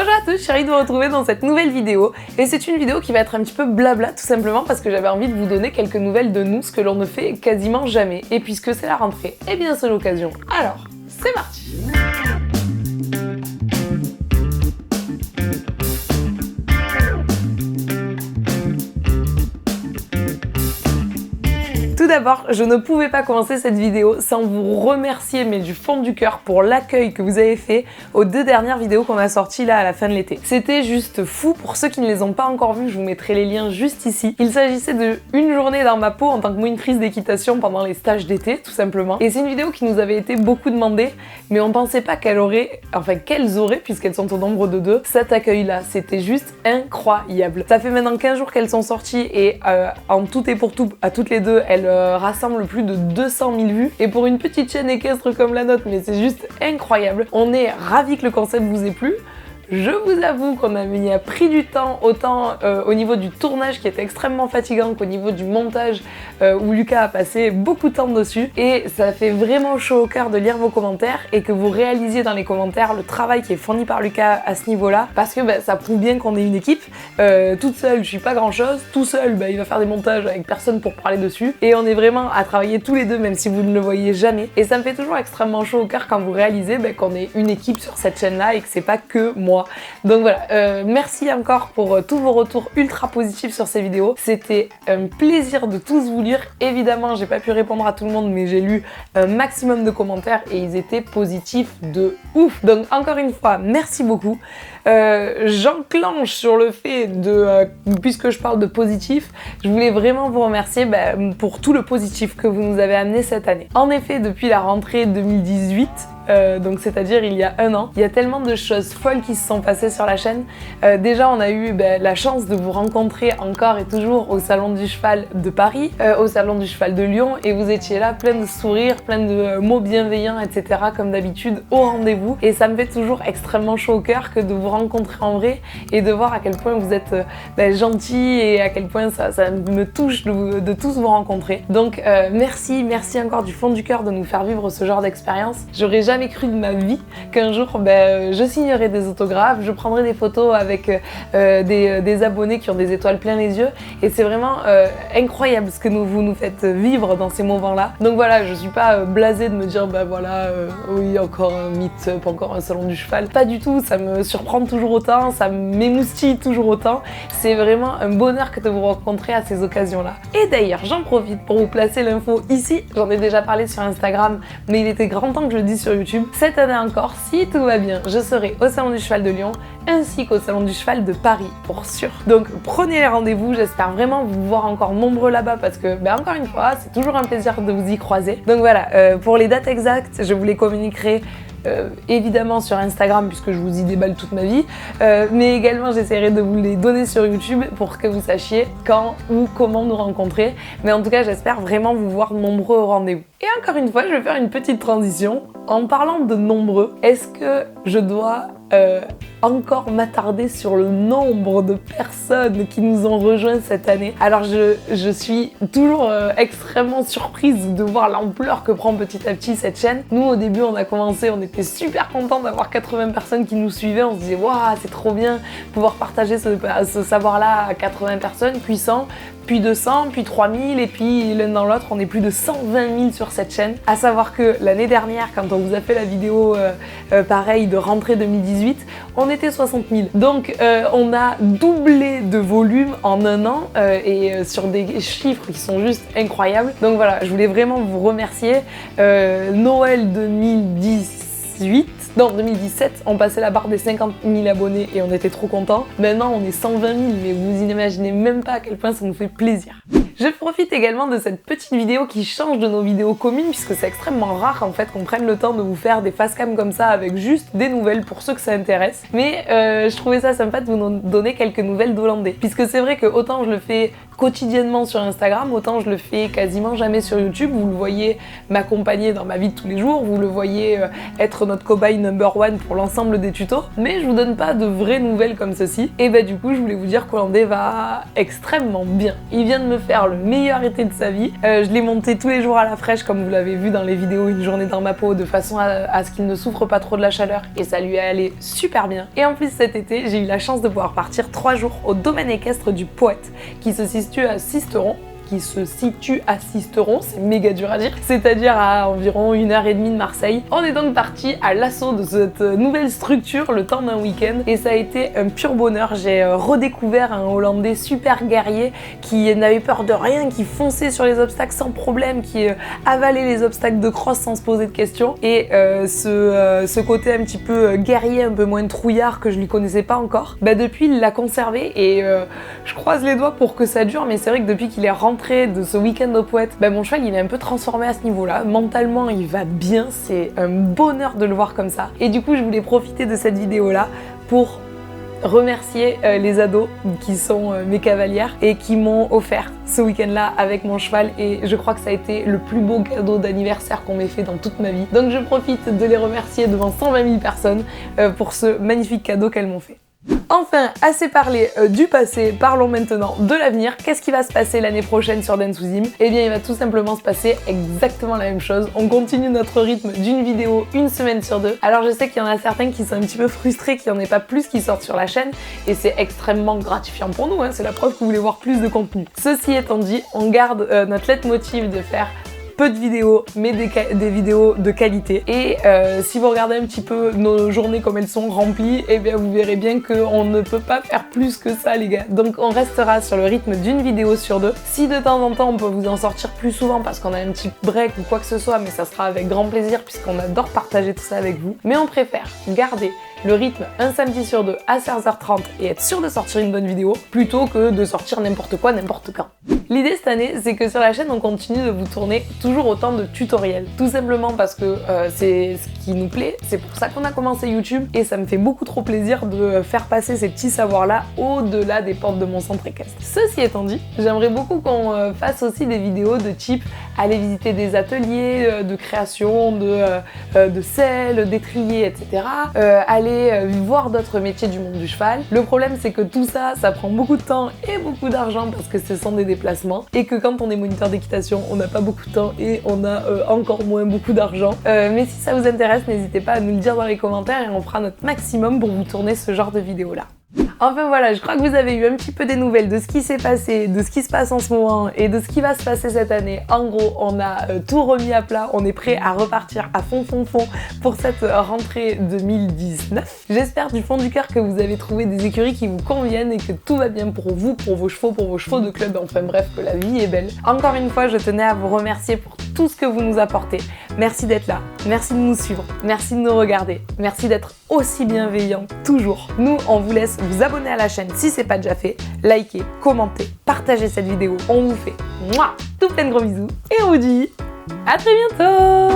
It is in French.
Bonjour à tous, je suis ravie de vous retrouver dans cette nouvelle vidéo. Et c'est une vidéo qui va être un petit peu blabla, tout simplement parce que j'avais envie de vous donner quelques nouvelles de nous, ce que l'on ne fait quasiment jamais. Et puisque c'est la rentrée, eh bien c'est l'occasion. Alors, c'est parti! Tout d'abord, je ne pouvais pas commencer cette vidéo sans vous remercier, mais du fond du cœur, pour l'accueil que vous avez fait aux 2 dernières vidéos qu'on a sorties là à la fin de l'été. C'était juste fou. Pour ceux qui ne les ont pas encore vues, je vous mettrai les liens juste ici. Il s'agissait de une journée dans ma peau en tant que monitrice d'équitation pendant les stages d'été, tout simplement. Et c'est une vidéo qui nous avait été beaucoup demandée, mais on pensait pas qu'elles auraient, puisqu'elles sont au nombre de 2, cet accueil-là. C'était juste incroyable. Ça fait maintenant 15 jours qu'elles sont sorties et en tout et pour tout, à toutes les deux, elles rassemble plus de 200 000 vues. Et pour une petite chaîne équestre comme la nôtre, mais c'est juste incroyable. On est ravis que le concept vous ait plu. Je vous avoue qu'on a pris du temps, autant au niveau du tournage qui était extrêmement fatigant qu'au niveau du montage où Lucas a passé beaucoup de temps dessus. Et ça fait vraiment chaud au cœur de lire vos commentaires et que vous réalisiez dans les commentaires le travail qui est fourni par Lucas à ce niveau-là. Parce que ça prouve bien qu'on est une équipe. Toute seule, je suis pas grand-chose. Tout seul, il va faire des montages avec personne pour parler dessus. Et on est vraiment à travailler tous les deux, même si vous ne le voyez jamais. Et ça me fait toujours extrêmement chaud au cœur quand vous réalisez qu'on est une équipe sur cette chaîne-là et que c'est pas que moi. Donc voilà, merci encore pour tous vos retours ultra positifs sur ces vidéos. C'était un plaisir de tous vous lire. Évidemment, j'ai pas pu répondre à tout le monde, mais j'ai lu un maximum de commentaires et ils étaient positifs de ouf. Donc encore une fois, merci beaucoup. J'enclenche sur le fait de, puisque je parle de positif, je voulais vraiment vous remercier pour tout le positif que vous nous avez amené cette année. En effet, depuis la rentrée 2018, donc c'est-à-dire il y a 1 an, il y a tellement de choses folles qui se sont passées sur la chaîne. Déjà, on a eu la chance de vous rencontrer encore et toujours au Salon du Cheval de Paris, au Salon du Cheval de Lyon, et vous étiez là plein de sourires, plein de mots bienveillants, etc. comme d'habitude, au rendez-vous. Et ça me fait toujours extrêmement chaud au cœur que de vous rencontrer en vrai et de voir à quel point vous êtes gentils et à quel point ça me touche de tous vous rencontrer. Donc merci encore du fond du cœur de nous faire vivre ce genre d'expérience. J'aurais jamais cru de ma vie qu'un jour je signerais des autographes, je prendrais des photos avec des abonnés qui ont des étoiles plein les yeux, et c'est vraiment incroyable ce que vous nous faites vivre dans ces moments-là. Donc voilà, je suis pas blasée de me dire oui, encore un meet-up, encore un salon du cheval. Pas du tout, ça me surprend toujours autant, ça m'émoustille toujours autant. C'est vraiment un bonheur que de vous rencontrer à ces occasions-là. Et d'ailleurs, j'en profite pour vous placer l'info ici. J'en ai déjà parlé sur Instagram, mais il était grand temps que je le dise sur YouTube. Cette année encore, si tout va bien, je serai au Salon du Cheval de Lyon ainsi qu'au Salon du Cheval de Paris, pour sûr. Donc prenez les rendez-vous, j'espère vraiment vous voir encore nombreux là-bas parce que, encore une fois, c'est toujours un plaisir de vous y croiser. Donc voilà, pour les dates exactes, je vous les communiquerai évidemment sur Instagram puisque je vous y déballe toute ma vie, mais également j'essaierai de vous les donner sur YouTube pour que vous sachiez quand ou comment nous rencontrer. Mais en tout cas, j'espère vraiment vous voir nombreux au rendez-vous. Et encore une fois, je vais faire une petite transition. En parlant de nombreux, est-ce que je dois encore m'attarder sur le nombre de personnes qui nous ont rejoints cette année? Alors je suis toujours extrêmement surprise de voir l'ampleur que prend petit à petit cette chaîne. Nous, au début, on a commencé, on était super contents d'avoir 80 personnes qui nous suivaient. On se disait waouh, c'est trop bien pouvoir partager ce savoir-là à 80 personnes, puis 100, puis 200, puis 3000, et puis l'un dans l'autre, on est plus de 120 000 sur cette chaîne. À savoir que l'année dernière, quand on vous a fait la vidéo pareil de rentrée 2018, on était 60 000. Donc on a doublé de volume en 1 an et sur des chiffres qui sont juste incroyables. Donc voilà, je voulais vraiment vous remercier. Noël 2017, on passait la barre des 50 000 abonnés et on était trop contents. Maintenant, on est 120 000, mais vous imaginez même pas à quel point ça nous fait plaisir. Je profite également de cette petite vidéo qui change de nos vidéos communes, puisque c'est extrêmement rare en fait qu'on prenne le temps de vous faire des facecam comme ça avec juste des nouvelles pour ceux que ça intéresse. Mais je trouvais ça sympa de vous donner quelques nouvelles d'Hollandais, puisque c'est vrai que autant je le fais quotidiennement sur Instagram, autant je le fais quasiment jamais sur YouTube. Vous le voyez m'accompagner dans ma vie de tous les jours, vous le voyez être notre cobaye number one pour l'ensemble des tutos, mais je vous donne pas de vraies nouvelles comme ceci. Et bah du coup, je voulais vous dire qu'Hollandais va extrêmement bien. Il vient de me faire le meilleur été de sa vie. Je l'ai monté tous les jours à la fraîche, comme vous l'avez vu dans les vidéos Une journée dans ma peau, de façon à ce qu'il ne souffre pas trop de la chaleur, et ça lui est allé super bien. Et en plus cet été, j'ai eu la chance de pouvoir partir 3 jours au domaine équestre du Poète, qui se situe à Sisteron, c'est méga dur à dire, c'est-à-dire à environ 1h30 de Marseille. On est donc parti à l'assaut de cette nouvelle structure le temps d'un week-end et ça a été un pur bonheur. J'ai redécouvert un Hollandais super guerrier qui n'avait peur de rien, qui fonçait sur les obstacles sans problème, qui avalait les obstacles de cross sans se poser de questions, et ce côté un petit peu guerrier, un peu moins trouillard que je lui connaissais pas encore, bah depuis il l'a conservé et je croise les doigts pour que ça dure, mais c'est vrai que depuis qu'il est rentré de ce week-end au Poète, bah mon cheval il est un peu transformé à ce niveau-là. Mentalement il va bien, c'est un bonheur de le voir comme ça. Et du coup je voulais profiter de cette vidéo-là pour remercier les ados qui sont mes cavalières et qui m'ont offert ce week-end-là avec mon cheval, et je crois que ça a été le plus beau cadeau d'anniversaire qu'on m'ait fait dans toute ma vie. Donc je profite de les remercier devant 120 000 personnes pour ce magnifique cadeau qu'elles m'ont fait. Enfin, assez parlé du passé, parlons maintenant de l'avenir. Qu'est-ce qui va se passer l'année prochaine sur Dance with Him ? Eh bien, il va tout simplement se passer exactement la même chose. On continue notre rythme d'une vidéo une semaine sur 2. Alors je sais qu'il y en a certains qui sont un petit peu frustrés qu'il n'y en ait pas plus qui sortent sur la chaîne, et c'est extrêmement gratifiant pour nous, hein. C'est la preuve que vous voulez voir plus de contenu. Ceci étant dit, on garde notre leitmotiv de faire peu de vidéos, mais des vidéos de qualité. Et si vous regardez un petit peu nos journées comme elles sont remplies, et bien vous verrez bien qu'on ne peut pas faire plus que ça, les gars. Donc on restera sur le rythme d'une vidéo sur 2. Si de temps en temps on peut vous en sortir plus souvent parce qu'on a un petit break ou quoi que ce soit, mais ça sera avec grand plaisir puisqu'on adore partager tout ça avec vous. Mais on préfère garder le rythme un samedi sur 2 à 16h30 et être sûr de sortir une bonne vidéo plutôt que de sortir n'importe quoi, n'importe quand. L'idée cette année, c'est que sur la chaîne, on continue de vous tourner toujours autant de tutoriels. Tout simplement parce que c'est ce qui nous plaît, c'est pour ça qu'on a commencé YouTube, et ça me fait beaucoup trop plaisir de faire passer ces petits savoirs-là au-delà des portes de mon centre équestre. Ceci étant dit, j'aimerais beaucoup qu'on fasse aussi des vidéos de type aller visiter des ateliers de création, de selle, d'étrier, etc. Aller voir d'autres métiers du monde du cheval. Le problème, c'est que tout ça, ça prend beaucoup de temps et beaucoup d'argent parce que ce sont des déplacements, et que quand on est moniteur d'équitation, on n'a pas beaucoup de temps et on a encore moins beaucoup d'argent. Mais si ça vous intéresse, n'hésitez pas à nous le dire dans les commentaires et on fera notre maximum pour vous tourner ce genre de vidéo là. Enfin voilà, je crois que vous avez eu un petit peu des nouvelles de ce qui s'est passé, de ce qui se passe en ce moment et de ce qui va se passer cette année. En gros, on a tout remis à plat, on est prêt à repartir à fond pour cette rentrée 2019. J'espère du fond du cœur que vous avez trouvé des écuries qui vous conviennent et que tout va bien pour vous, pour vos chevaux de club, enfin bref, que la vie est belle. Encore une fois, je tenais à vous remercier pour tout ce que vous nous apportez. Merci d'être là, merci de nous suivre, merci de nous regarder, merci d'être aussi bienveillants toujours. Nous, on vous laisse vous abonner à la chaîne si c'est pas déjà fait, likez, commentez, partagez cette vidéo. On vous fait tout plein de gros bisous et on vous dit à très bientôt.